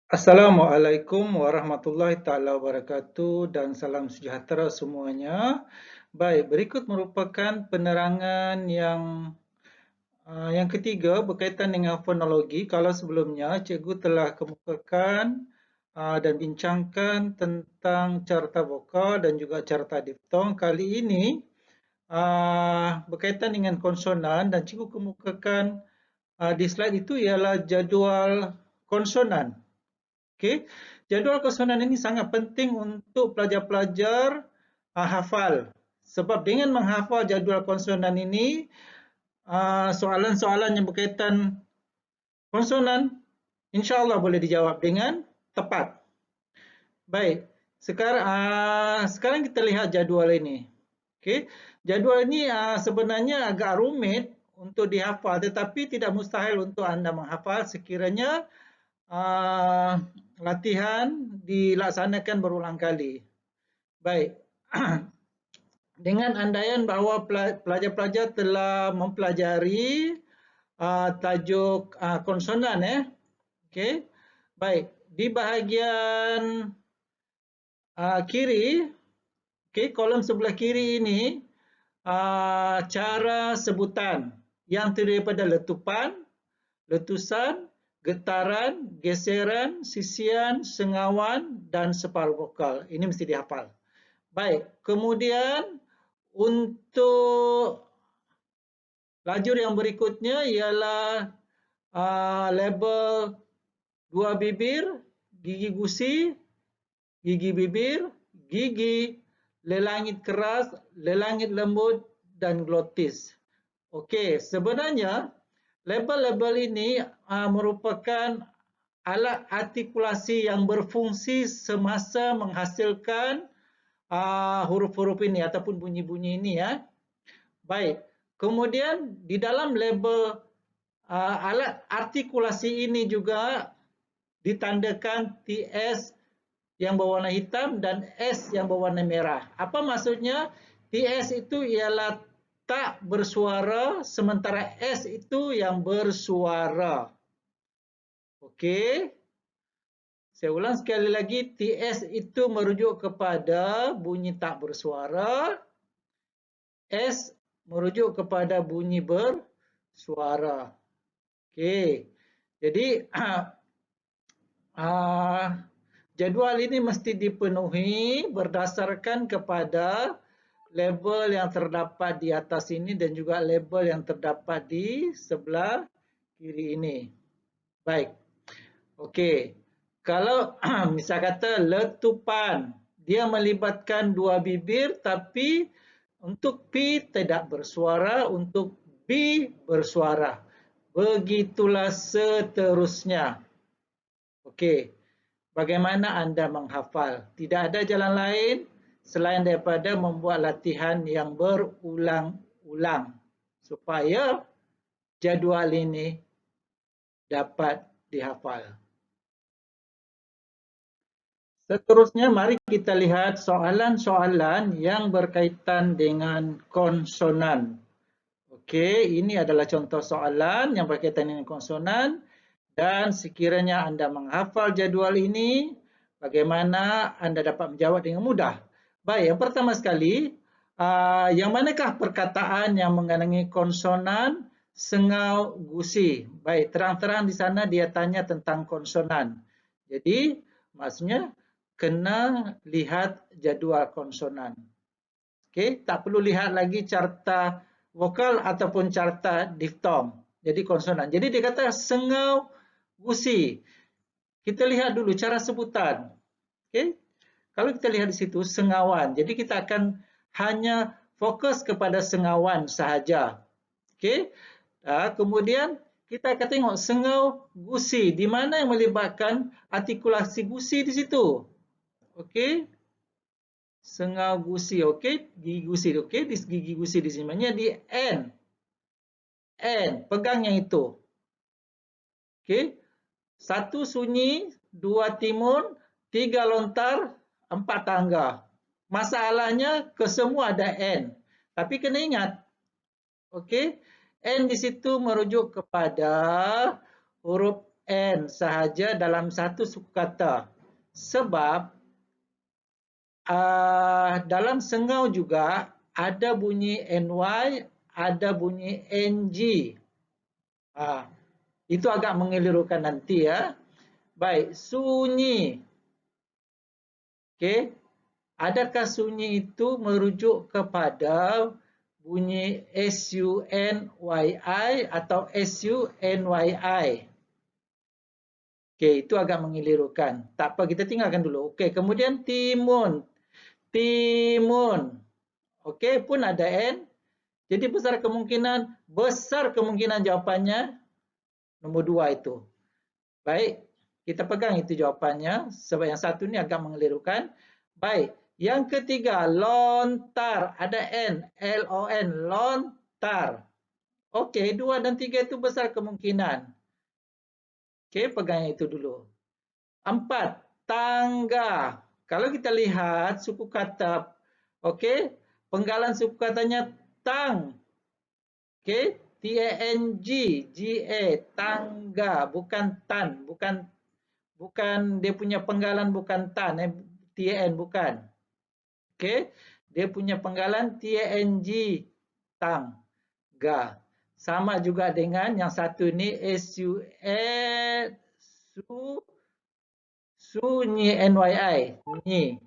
Assalamualaikum warahmatullahi taala wabarakatuh dan salam sejahtera semuanya. Baik, berikut merupakan penerangan yang ketiga berkaitan dengan fonologi. Kalau sebelumnya cikgu telah kemukakan dan bincangkan tentang carta vokal dan juga carta diftong. Kali ini berkaitan dengan konsonan dan cikgu kemukakan di slide itu ialah jadual konsonan. Okey, jadual konsonan ini sangat penting untuk pelajar-pelajar hafal. Sebab dengan menghafal jadual konsonan ini, soalan-soalan yang berkaitan konsonan insya-Allah boleh dijawab dengan tepat. Baik, sekarang kita lihat jadual ini. Okey, jadual ini sebenarnya agak rumit untuk dihafal tetapi tidak mustahil untuk anda menghafal sekiranya latihan dilaksanakan berulang kali. Baik, dengan andaian bahawa pelajar-pelajar telah mempelajari tajuk konsonan, okey. Baik, di bahagian kiri, okey, kolom sebelah kiri ini cara sebutan yang terdiri daripada letupan, letusan, getaran, geseran, sisian, sengawan dan separuh vokal. Ini mesti dihafal. Baik, kemudian untuk lajur yang berikutnya ialah label dua bibir, gigi gusi, gigi bibir, gigi, lelangit keras, lelangit lembut dan glotis. Okey, sebenarnya label-label ini merupakan alat artikulasi yang berfungsi semasa menghasilkan huruf-huruf ini ataupun bunyi-bunyi ini ya. Baik. Kemudian di dalam label alat artikulasi ini juga ditandakan TS yang berwarna hitam dan S yang berwarna merah. Apa maksudnya? TS itu ialah tak bersuara sementara S itu yang bersuara. Okey. Saya ulang sekali lagi, TS itu merujuk kepada bunyi tak bersuara, S merujuk kepada bunyi bersuara. Okey. Jadi jadual ini mesti dipenuhi berdasarkan kepada label yang terdapat di atas ini dan juga label yang terdapat di sebelah kiri ini. Baik. Okey. Kalau misal kata letupan, dia melibatkan dua bibir tapi untuk P tidak bersuara, untuk B bersuara. Begitulah seterusnya. Okey. Bagaimana anda menghafal? Tidak ada jalan lain selain daripada membuat latihan yang berulang-ulang supaya jadual ini dapat dihafal. Seterusnya, mari kita lihat soalan-soalan yang berkaitan dengan konsonan. Okey, ini adalah contoh soalan yang berkaitan dengan konsonan dan sekiranya anda menghafal jadual ini, bagaimana anda dapat menjawab dengan mudah. Baik, yang pertama sekali, yang manakah perkataan yang mengandungi konsonan sengau gusi? Baik, terang-terang di sana dia tanya tentang konsonan. Jadi, maksudnya kena lihat jadual konsonan. Okey, tak perlu lihat lagi carta vokal ataupun carta diftong. Jadi konsonan. Jadi dia kata sengau gusi. Kita lihat dulu cara sebutan. Okey. Kalau kita lihat di situ sengawan. Jadi kita akan hanya fokus kepada sengawan sahaja. Okey. Kemudian kita akan tengok sengau gusi. Di mana yang melibatkan artikulasi gusi di situ? Okey. Sengau gusi, okey. Gigi gusi, okey. Di gigi gusi di sini. Maksudnya di N. N. Pegang yang itu. Okey. Satu sunyi, dua timun, tiga lontar, empat tangga. Masalahnya kesemua ada N. Tapi kena ingat. Okey. N di situ merujuk kepada huruf N sahaja dalam satu suku kata. Sebab dalam sengau juga ada bunyi NY, ada bunyi NG. Itu agak mengelirukan nanti ya. Baik, sunyi. Okey. Adakah sunyi itu merujuk kepada bunyi SUNYI atau SUNYI? Okey, itu agak mengelirukan. Tak apa, kita tinggalkan dulu. Okey, kemudian timun. Timun. Okey, pun ada N. Jadi besar kemungkinan jawapannya nombor 2 itu. Baik, kita pegang itu jawapannya. Sebab yang satu ni agak mengelirukan. Baik, yang ketiga, lontar. Ada N, L-O-N, lontar. Okey, 2 dan 3 itu besar kemungkinan. Okey, pegang itu dulu. 4, tangga. Kalau kita lihat suku kata, okey, penggalan suku katanya tang. Okey, T-A-N-G, G-A, tangga, bukan tan, bukan dia punya penggalan bukan tan, T-A-N bukan. Okey, dia punya penggalan T-A-N-G, tangga. Sama juga dengan yang satu ni S-U-N, sunyi, N-Y-I, sunyi.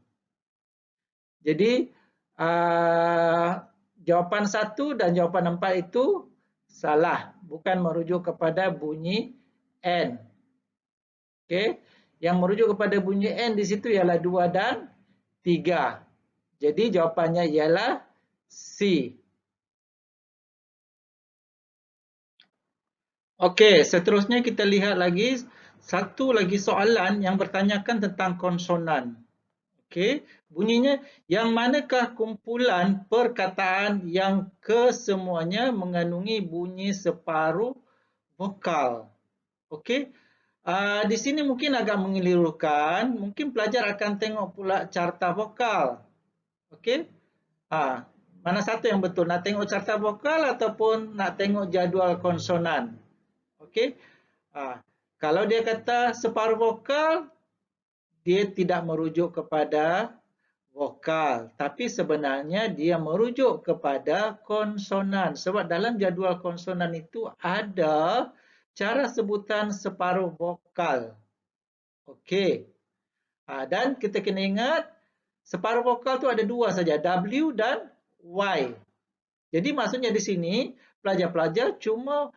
Jadi jawapan 1 dan jawapan 4 itu salah, bukan merujuk kepada bunyi N. Okey, yang merujuk kepada bunyi N di situ ialah 2 dan 3. Jadi jawapannya ialah C. Okey, seterusnya kita lihat lagi satu lagi soalan yang bertanyakan tentang konsonan. Okey, bunyinya, yang manakah kumpulan perkataan yang kesemuanya mengandungi bunyi separuh vokal? Okey, di sini mungkin agak mengelirukan, mungkin pelajar akan tengok pula carta vokal. Okey, mana satu yang betul? Nak tengok carta vokal ataupun nak tengok jadual konsonan? Okey, kalau dia kata separuh vokal, dia tidak merujuk kepada vokal, tapi sebenarnya dia merujuk kepada konsonan. Sebab dalam jadual konsonan itu ada cara sebutan separuh vokal. Okey. Dan kita kena ingat, separuh vokal tu ada 2 saja, W dan Y. Jadi maksudnya di sini, pelajar-pelajar cuma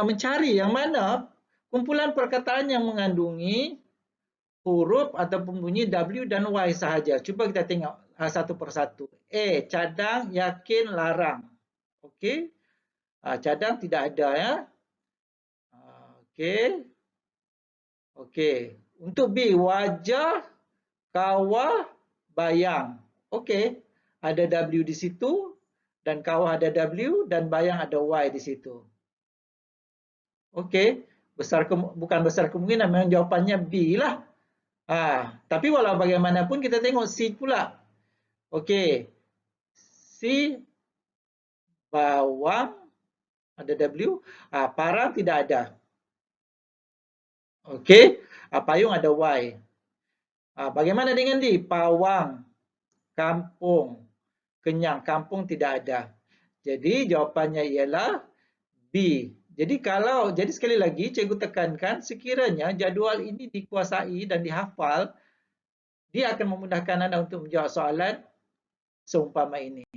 mencari yang mana kumpulan perkataan yang mengandungi huruf ataupun bunyi W dan Y sahaja. Cuba kita tengok satu persatu. A, cadang, yakin, larang. Okey. Cadang tidak ada ya. Okey. Okey. Untuk B, wajah, kawah, bayang. Okey. Ada W di situ dan kawah ada W dan bayang ada Y di situ. Okey. Bukan besar kemungkinan, memang jawapannya B lah. Tapi walau bagaimanapun kita tengok C pula. Okey. C, bawang, ada W. Parang tidak ada. Okey. Payung ada Y. Bagaimana dengan D? Pawang, kampung, kenyang. Kampung tidak ada. Jadi jawapannya ialah B. Jadi sekali lagi cikgu tekankan, sekiranya jadual ini dikuasai dan dihafal, dia akan memudahkan anda untuk menjawab soalan seumpama ini.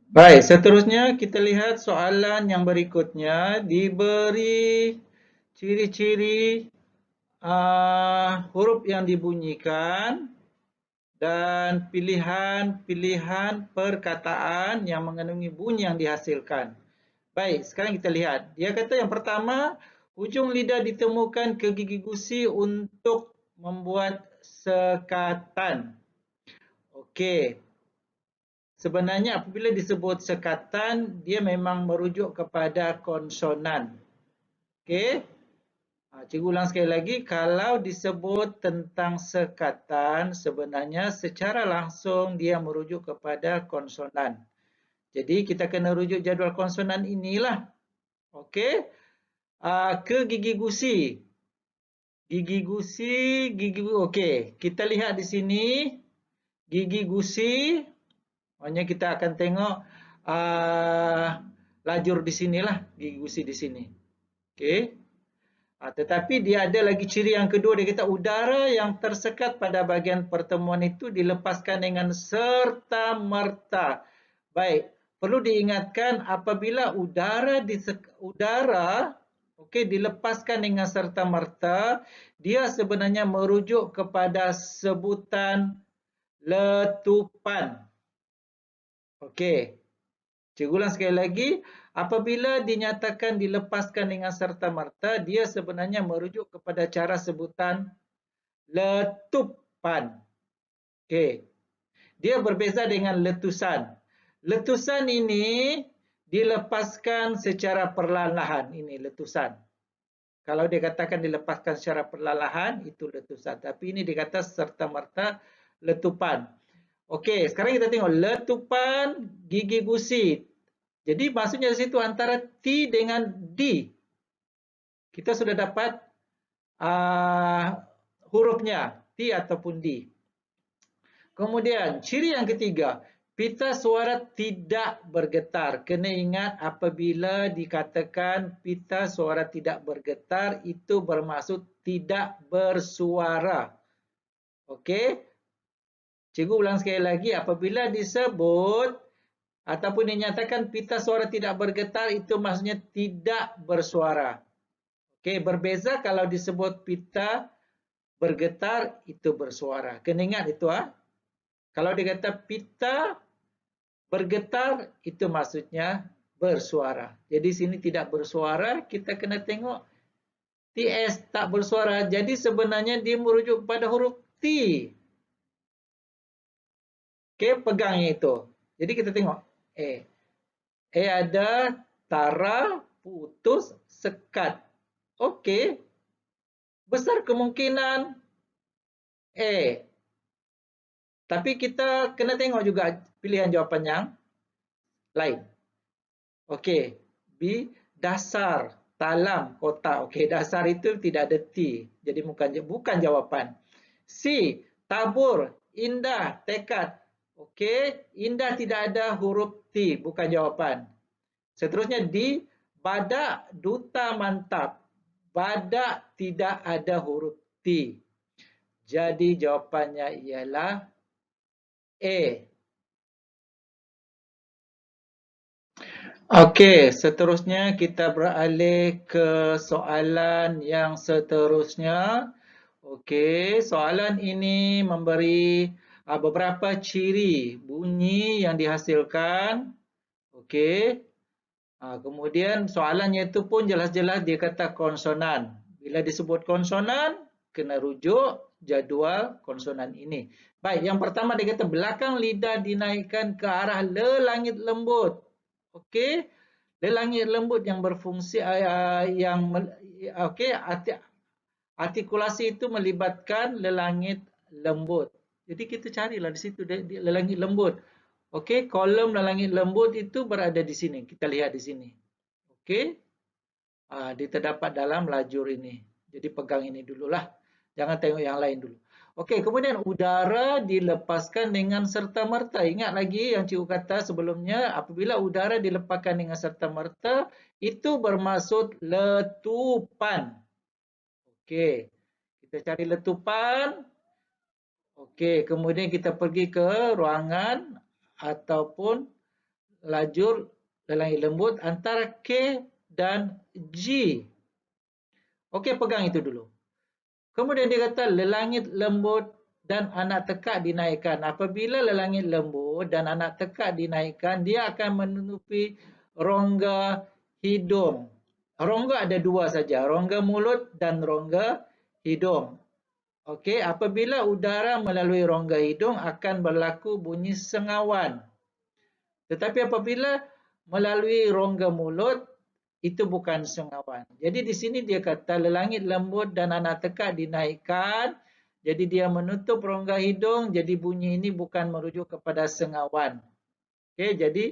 Baik, seterusnya kita lihat soalan yang berikutnya. Diberi ciri-ciri huruf yang dibunyikan dan pilihan-pilihan perkataan yang mengandungi bunyi yang dihasilkan. Baik, sekarang kita lihat. Dia kata yang pertama, hujung lidah ditemukan ke gigi gusi untuk membuat sekatan. Okey. Sebenarnya apabila disebut sekatan, dia memang merujuk kepada konsonan. Okey. Cikgu ulang sekali lagi, kalau disebut tentang sekatan, sebenarnya secara langsung dia merujuk kepada konsonan. Jadi kita kena rujuk jadual konsonan inilah. Okey. ke gigi gusi. Gigi gusi, okey. Kita lihat di sini gigi gusi. Maknanya kita akan tengok lajur di sinilah, gigi gusi di sini. Okey. Tetapi dia ada lagi ciri yang kedua, dia kata udara yang tersekat pada bahagian pertemuan itu dilepaskan dengan serta-merta. Baik, perlu diingatkan apabila udara dilepaskan dengan serta-merta, dia sebenarnya merujuk kepada sebutan letupan. Okey. Cikgu ulang sekali lagi, apabila dinyatakan dilepaskan dengan serta-merta, dia sebenarnya merujuk kepada cara sebutan letupan. Okey. Dia berbeza dengan letusan. Letusan ini dilepaskan secara perlahan-lahan. Ini letusan. Kalau dikatakan dilepaskan secara perlahan-lahan, itu letusan. Tapi ini dikata serta-merta letupan. Okey, sekarang kita tengok letupan gigi gusi. Jadi maksudnya di situ antara T dengan D. Kita sudah dapat hurufnya T ataupun D. Kemudian ciri yang ketiga, pita suara tidak bergetar. Kena ingat apabila dikatakan pita suara tidak bergetar, itu bermaksud tidak bersuara. Okey. Cikgu ulang sekali lagi, apabila disebut ataupun dinyatakan pita suara tidak bergetar, itu maksudnya tidak bersuara. Okey, berbeza kalau disebut pita bergetar, itu bersuara. Kena ingat itu. Kalau dikata pita bergetar, itu maksudnya bersuara. Jadi sini tidak bersuara, kita kena tengok TS tak bersuara. Jadi sebenarnya dia merujuk pada huruf T. Okey, pegangnya itu. Jadi kita tengok. Ada tara, putus, sekat. Okey. Besar kemungkinan A. Tapi kita kena tengok juga pilihan jawapan yang lain. Okey. B. Dasar, talam, kotak. Okey, dasar itu tidak ada T. Jadi bukan jawapan. C. Tabur, indah, tekad. Okey, indah tidak ada huruf T, bukan jawapan. Seterusnya D, badak, duta, mantap. Badak tidak ada huruf T. Jadi jawapannya ialah A. Okey, seterusnya kita beralih ke soalan yang seterusnya. Okey, soalan ini memberi beberapa ciri bunyi yang dihasilkan. Okey. Kemudian soalannya itu pun jelas-jelas dia kata konsonan. Bila disebut konsonan, kena rujuk jadual konsonan ini. Baik, yang pertama dia kata belakang lidah dinaikkan ke arah lelangit lembut. Okey. Lelangit lembut yang berfungsi artikulasi itu melibatkan lelangit lembut. Jadi kita carilah di situ lelangit lembut. Okey, kolom lelangit lembut itu berada di sini. Kita lihat di sini. Okey. Dia terdapat dalam lajur ini. Jadi pegang ini dululah. Jangan tengok yang lain dulu. Okey, kemudian udara dilepaskan dengan serta-merta. Ingat lagi yang cikgu kata sebelumnya, apabila udara dilepaskan dengan serta-merta, itu bermaksud letupan. Okey, kita cari letupan. Okey, kemudian kita pergi ke ruangan ataupun lajur lelangit lembut antara K dan G. Okey, pegang itu dulu. Kemudian dia kata lelangit lembut dan anak tekak dinaikkan. Apabila lelangit lembut dan anak tekak dinaikkan, dia akan menutupi rongga hidung. Rongga ada dua saja, rongga mulut dan rongga hidung. Okey, apabila udara melalui rongga hidung akan berlaku bunyi sengawan. Tetapi apabila melalui rongga mulut, itu bukan sengawan. Jadi di sini dia kata lelangit lembut dan anak tekak dinaikkan. Jadi dia menutup rongga hidung. Jadi bunyi ini bukan merujuk kepada sengawan. Okey, jadi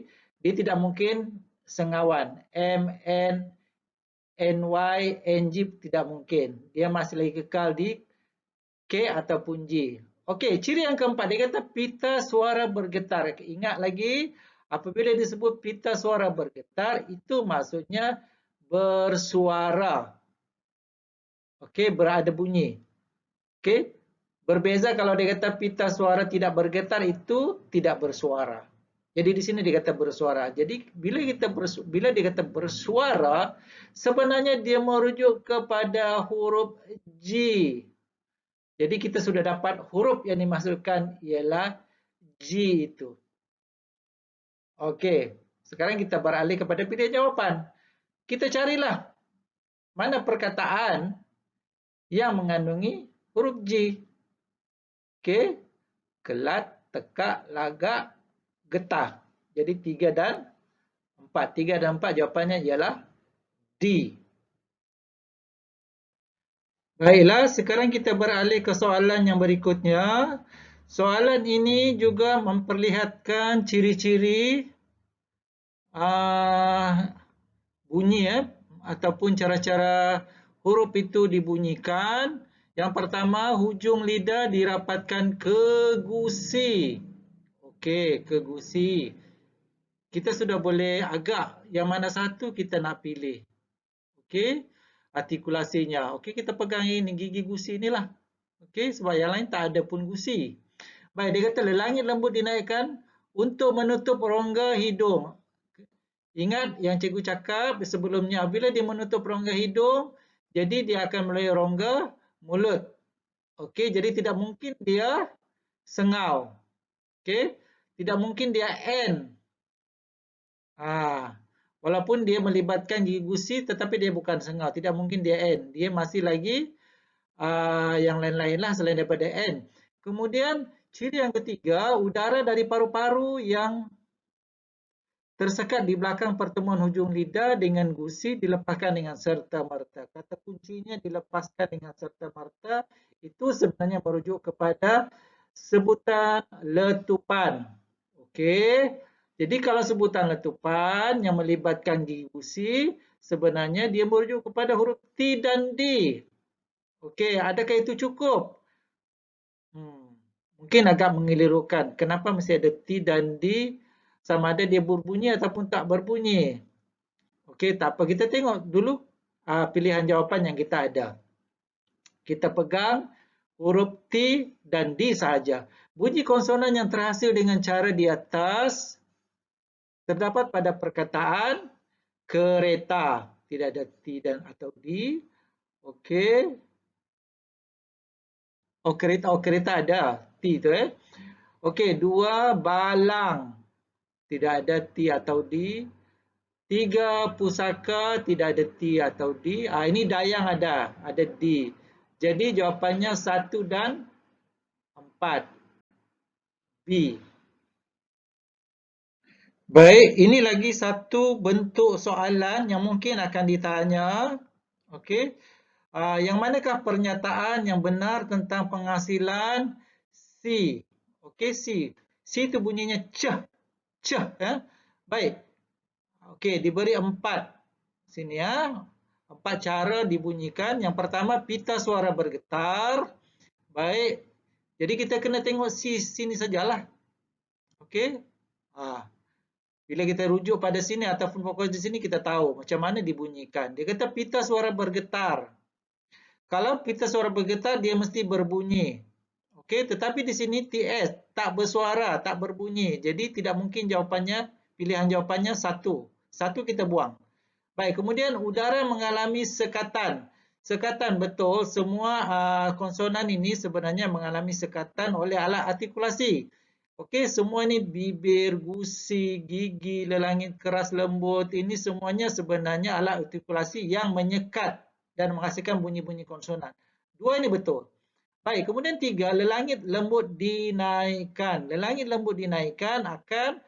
dia tidak mungkin sengawan. NY, NG tidak mungkin. Dia masih lagi kekal di K ataupun G. Okey, ciri yang keempat, dia kata pita suara bergetar. Ingat lagi, apabila disebut pita suara bergetar, itu maksudnya bersuara. Okey, berada bunyi. Okey, berbeza kalau dia kata pita suara tidak bergetar, itu tidak bersuara. Jadi di sini dia kata bersuara. Jadi bila dia kata bersuara, sebenarnya dia merujuk kepada huruf G. Jadi kita sudah dapat huruf yang dimaksudkan ialah G itu. Okey, sekarang kita beralih kepada pilihan jawapan. Kita carilah mana perkataan yang mengandungi huruf G. Okey, kelat, tekak, lagak, getah. Jadi 3 dan 4. 3 dan 4 jawapannya ialah D. Baiklah, sekarang kita beralih ke soalan yang berikutnya. Soalan ini juga memperlihatkan ciri-ciri bunyi ataupun cara-cara huruf itu dibunyikan. Yang pertama, hujung lidah dirapatkan ke gusi. Okey, ke gusi. Kita sudah boleh agak yang mana satu kita nak pilih. Okey, artikulasinya. Okey, kita pegang ini gigi gusi inilah. Okey, sebab yang lain tak ada pun gusi. Baik, dia kata lelangit lembut dinaikkan untuk menutup rongga hidung. Ingat yang cikgu cakap sebelumnya, bila dia menutup rongga hidung, jadi dia akan melalui rongga mulut. Okey, jadi tidak mungkin dia sengau. Okey, tidak mungkin dia N. Walaupun dia melibatkan gigi gusi tetapi dia bukan sengau, tidak mungkin dia N. Dia masih lagi yang lain-lain lah selain daripada N. Kemudian ciri yang ketiga, udara dari paru-paru yang tersekat di belakang pertemuan hujung lidah dengan gusi dilepaskan dengan serta-merta. Kata kuncinya dilepaskan dengan serta-merta itu sebenarnya merujuk kepada sebutan letupan. Okey. Jadi kalau sebutan letupan yang melibatkan gigi gusi, sebenarnya dia merujuk kepada huruf T dan D. Okey, adakah itu cukup? Mungkin agak mengelirukan. Kenapa mesti ada T dan D? Sama ada dia berbunyi ataupun tak berbunyi. Okey, tak apa. Kita tengok dulu pilihan jawapan yang kita ada. Kita pegang huruf T dan D sahaja. Bunyi konsonan yang terhasil dengan cara di atas terdapat pada perkataan kereta. Tidak ada T dan atau D. Okey. Oh, kereta ada. T tu Okey, 2 balang. Tidak ada T atau D. 3 pusaka, tidak ada T atau D. Ini dayang ada D. Jadi jawapannya 1 dan 4. B. Baik, ini lagi satu bentuk soalan yang mungkin akan ditanya. Okey. Yang manakah pernyataan yang benar tentang penghasilan C? Okey, C. C itu bunyinya cah. Cah. Baik. Okey, diberi 4. Sini 4 cara dibunyikan. Yang pertama, pita suara bergetar. Baik. Jadi kita kena tengok C sini sajalah. Okey. Bila kita rujuk pada sini ataupun fokus di sini, kita tahu macam mana dibunyikan. Dia kata pita suara bergetar. Kalau pita suara bergetar, dia mesti berbunyi. Okey, tetapi di sini TS tak bersuara, tak berbunyi. Jadi tidak mungkin jawapannya, pilihan jawapannya 1. 1 kita buang. Baik, kemudian udara mengalami sekatan. Sekatan betul, semua konsonan ini sebenarnya mengalami sekatan oleh alat artikulasi. Okey, semua ini bibir, gusi, gigi, lelangit keras lembut, ini semuanya sebenarnya alat artikulasi yang menyekat dan menghasilkan bunyi-bunyi konsonan. 2 ini betul. Baik, kemudian 3, lelangit lembut dinaikkan. Lelangit lembut dinaikkan akan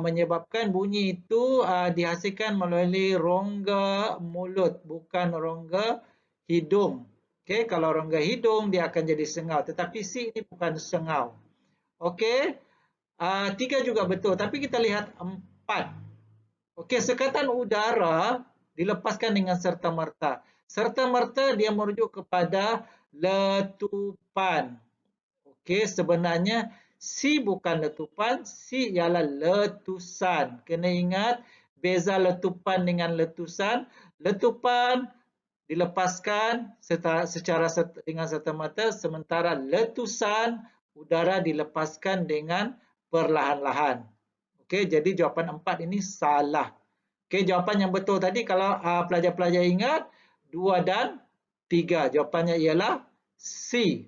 menyebabkan bunyi itu dihasilkan melalui rongga mulut, bukan rongga hidung. Okey, kalau rongga hidung dia akan jadi sengau, tetapi C ini bukan sengau. Okey, 3 juga betul, tapi kita lihat 4. Okey, sekatan udara dilepaskan dengan serta-merta. Serta-merta dia merujuk kepada letupan. Okey, sebenarnya si bukan letupan, si ialah letusan. Kena ingat beza letupan dengan letusan. Letupan dilepaskan dengan serta-merta, sementara letusan udara dilepaskan dengan perlahan-lahan. Okey, jadi jawapan 4 ini salah. Okey, jawapan yang betul tadi kalau pelajar-pelajar ingat 2 dan 3. Jawapannya ialah C.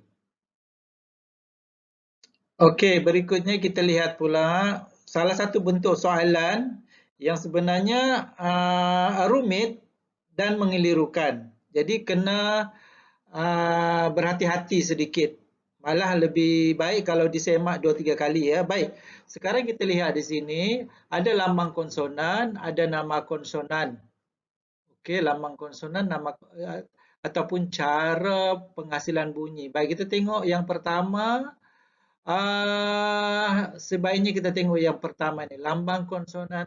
Okey, berikutnya kita lihat pula salah satu bentuk soalan yang sebenarnya rumit dan mengelirukan. Jadi kena berhati-hati sedikit. Malah lebih baik kalau disemak 2-3 kali ya. Baik. Sekarang kita lihat di sini ada lambang konsonan, ada nama konsonan. Okey, lambang konsonan ataupun cara penghasilan bunyi. Baik, kita tengok yang pertama. Sebaiknya kita tengok yang pertama ni, lambang konsonan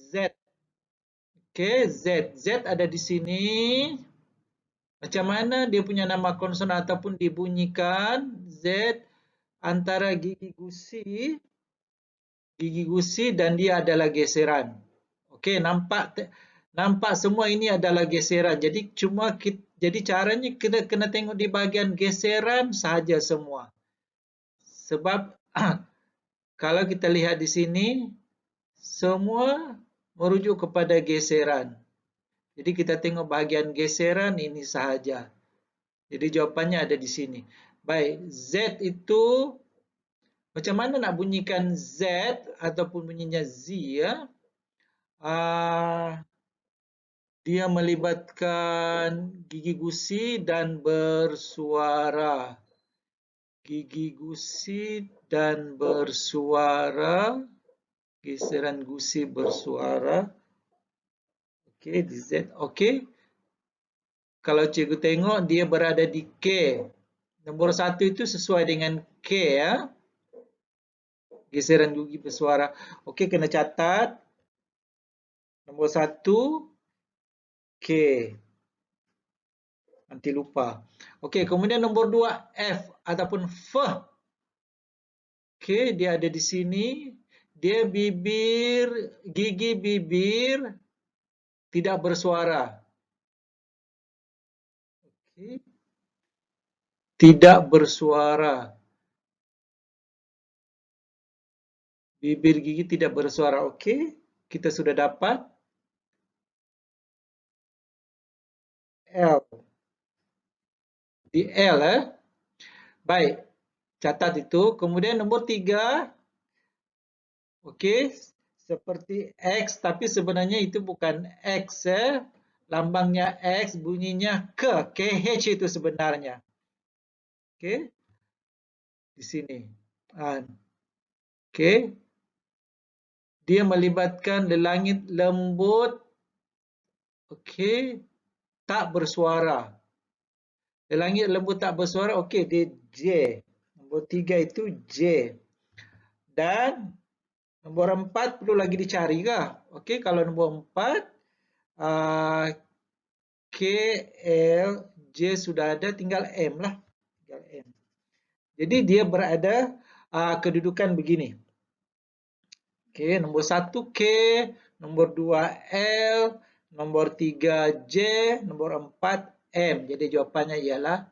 Z. Okey, Z. Z ada di sini. Macam mana dia punya nama konsonan ataupun dibunyikan? Z antara gigi gusi dan dia adalah geseran. Okey, nampak semua ini adalah geseran. Jadi caranya kita kena tengok di bahagian geseran sahaja semua. Sebab kalau kita lihat di sini, semua merujuk kepada geseran. Jadi kita tengok bahagian geseran ini sahaja. Jadi jawapannya ada di sini. Baik, Z itu macam mana nak bunyikan Z ataupun bunyinya Z ya? Dia melibatkan gigi gusi dan bersuara. Gigi gusi dan bersuara. Geseran gusi bersuara. Okey, di Z. Okey. Kalau cikgu tengok dia berada di K. Nombor 1 itu sesuai dengan K ya. Geseran gigi bersuara. Okey, kena catat. Nombor 1 K. Nanti lupa. Okey, kemudian nombor 2 F ataupun F. Okey, dia ada di sini. Dia gigi bibir tidak bersuara. Okey. Tidak bersuara. Bibir gigi tidak bersuara. Okey, kita sudah dapat. L. Di L Baik, catat itu. Kemudian nombor 3. Okey, seperti X tapi sebenarnya itu bukan X ya. Lambangnya X, bunyinya K. KH itu sebenarnya. Okey. Di sini. Okey. Dia melibatkan lelangit lembut. Okey. Tak bersuara. Lelangit lembut tak bersuara. Okey, dia J. Nombor 3 itu J. Dan nombor 4 perlu lagi dicari kah? Okey, kalau nombor 4 K, L, J sudah ada, tinggal M lah. Tinggal M. Jadi dia berada kedudukan begini. Okey, nombor 1 K, nombor 2 L, nombor 3 J, nombor 4 M. Jadi jawapannya ialah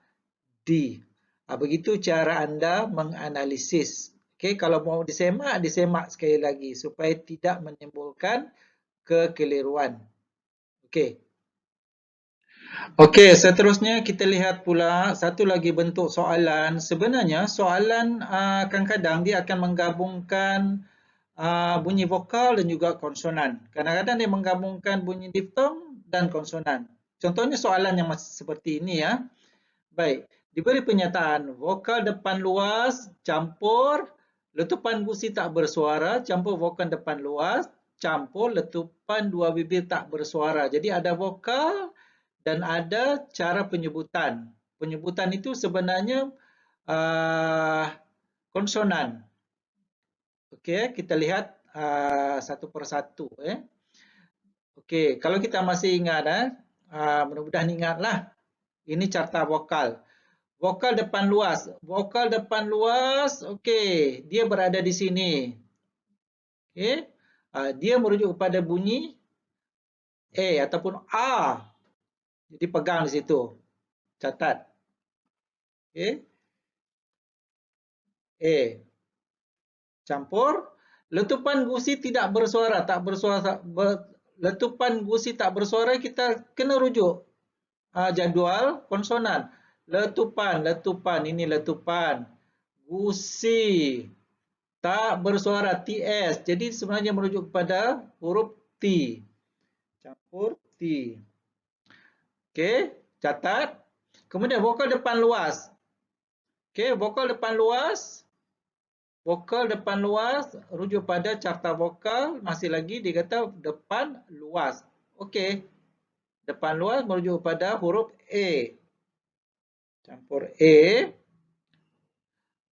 D. Begitu cara anda menganalisis. Okey, kalau mau disemak sekali lagi supaya tidak menimbulkan kekeliruan. Okey. Okey, seterusnya kita lihat pula satu lagi bentuk soalan. Sebenarnya soalan kadang-kadang dia akan menggabungkan bunyi vokal dan juga konsonan. Kadang-kadang dia menggabungkan bunyi diftong dan konsonan. Contohnya soalan yang seperti ini ya. Baik, diberi pernyataan vokal depan luas campur letupan gusi tak bersuara campur vokal depan luas campur letupan dua bibir tak bersuara. Jadi ada vokal dan ada cara penyebutan. Penyebutan itu sebenarnya konsonan. Okey, kita lihat satu persatu. Okey, kalau kita masih ingat, mudah-mudahan ingatlah. Ini carta vokal. Vokal depan luas. Vokal depan luas, okey, dia berada di sini. Okey, dia merujuk kepada bunyi A ataupun A. Jadi pegang di situ. Catat. Okey, A. Campur. Letupan gusi tidak bersuara. Letupan gusi tak bersuara, kita kena rujuk jadual konsonan. Letupan, ini letupan. Gusi tak bersuara, TS. Jadi sebenarnya merujuk kepada huruf T. Campur T. Okey, catat. Kemudian vokal depan luas. Okey, vokal depan luas. Vokal depan luas rujuk pada carta vokal, masih lagi dia kata depan luas. Okey. Depan luas merujuk pada huruf A. Campur A.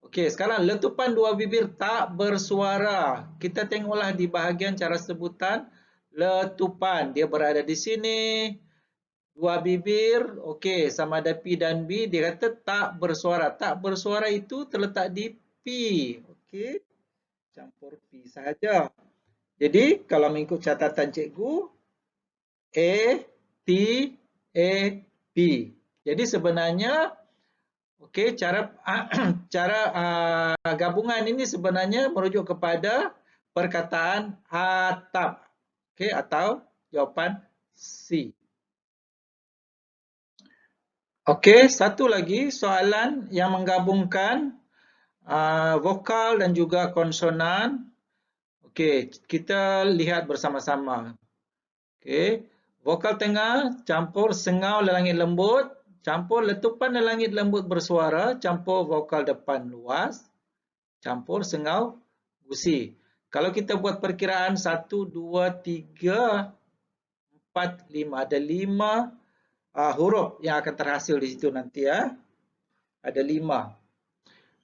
Okey, sekarang letupan dua bibir tak bersuara. Kita tengoklah di bahagian cara sebutan letupan. Dia berada di sini. Dua bibir, okey, sama ada P dan B. Dia kata tak bersuara. Tak bersuara itu terletak di P. Okey, campur P sahaja. Jadi, kalau mengikut catatan cikgu, A, T, A, B. Jadi sebenarnya, okey, cara gabungan ini sebenarnya merujuk kepada perkataan atap. Okey, atau jawapan C. Okey, satu lagi soalan yang menggabungkan vokal dan juga konsonan. Okey, kita lihat bersama-sama. Okey, vokal tengah campur sengau lelangit lembut, campur letupan lelangit lembut bersuara, campur vokal depan luas, campur sengau gusi. Kalau kita buat perkiraan 1, 2, 3, 4, 5. Ada 5 huruf yang akan terhasil di situ nanti ya. Ada 5.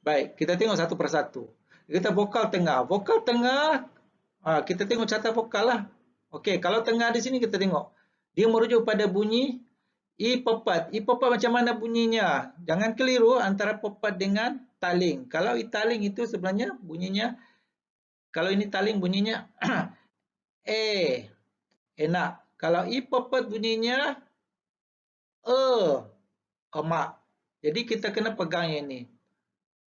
Baik, kita tengok satu persatu. Kita vokal tengah. Vokal tengah, kita tengok carta vokal lah. Okey, kalau tengah di sini kita tengok. Dia merujuk pada bunyi I pepat. I pepat macam mana bunyinya? Jangan keliru antara pepat dengan taling. Kalau I taling itu sebenarnya bunyinya, kalau ini taling bunyinya enak. Kalau I pepat bunyinya emak. Jadi kita kena pegang yang ini.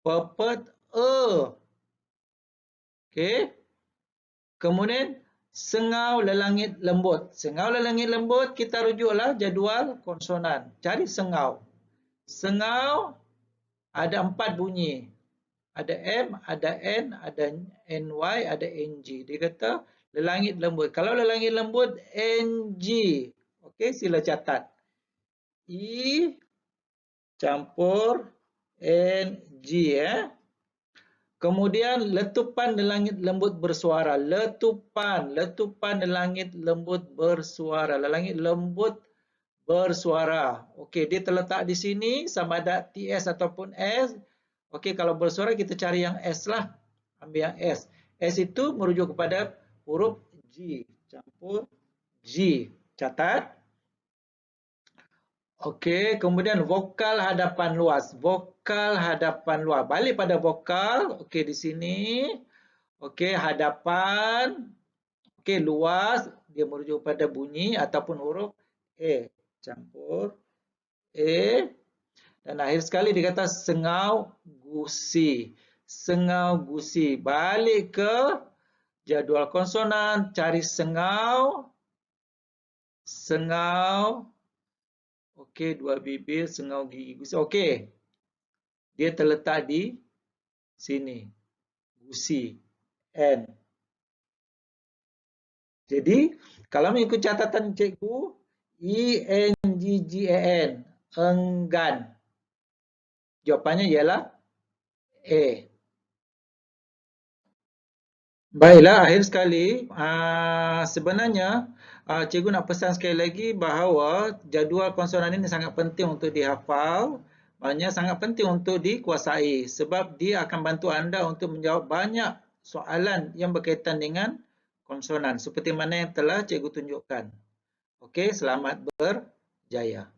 Pepat Okey. Kemudian sengau lelangit lembut. Sengau lelangit lembut kita rujuklah jadual konsonan. Cari sengau. Sengau ada 4 bunyi. Ada M, ada N, ada NY, ada NG. Dia kata lelangit lembut. Kalau lelangit lembut NG. Okey, sila catat. I campur NG Kemudian letupan lelangit lembut bersuara. Letupan lelangit lembut bersuara. Lelangit lembut bersuara. Okey, dia terletak di sini sama ada TS ataupun S. Okey, kalau bersuara kita cari yang S lah. Ambil yang S. S itu merujuk kepada huruf G. Campur G. Catat. Okey, kemudian vokal hadapan luas. Vokal hadapan luas. Balik pada vokal. Okey, di sini. Okey, hadapan. Okey, luas. Dia merujuk pada bunyi ataupun huruf A. Campur A. Dan akhir sekali dia kata sengau gusi. Sengau gusi. Balik ke jadual konsonan. Cari sengau. Sengau. Okey, dua bibir, sengau gigi gusi. Okey. Dia terletak di sini. Gusi. N. Jadi, kalau mengikut catatan cikgu, ENGGAN. Enggan. Jawapannya ialah A. Baiklah, akhir sekali, sebenarnya cikgu nak pesan sekali lagi bahawa jadual konsonan ini sangat penting untuk dihafal. Maknanya sangat penting untuk dikuasai sebab dia akan bantu anda untuk menjawab banyak soalan yang berkaitan dengan konsonan seperti mana yang telah cikgu tunjukkan. Oke, selamat berjaya.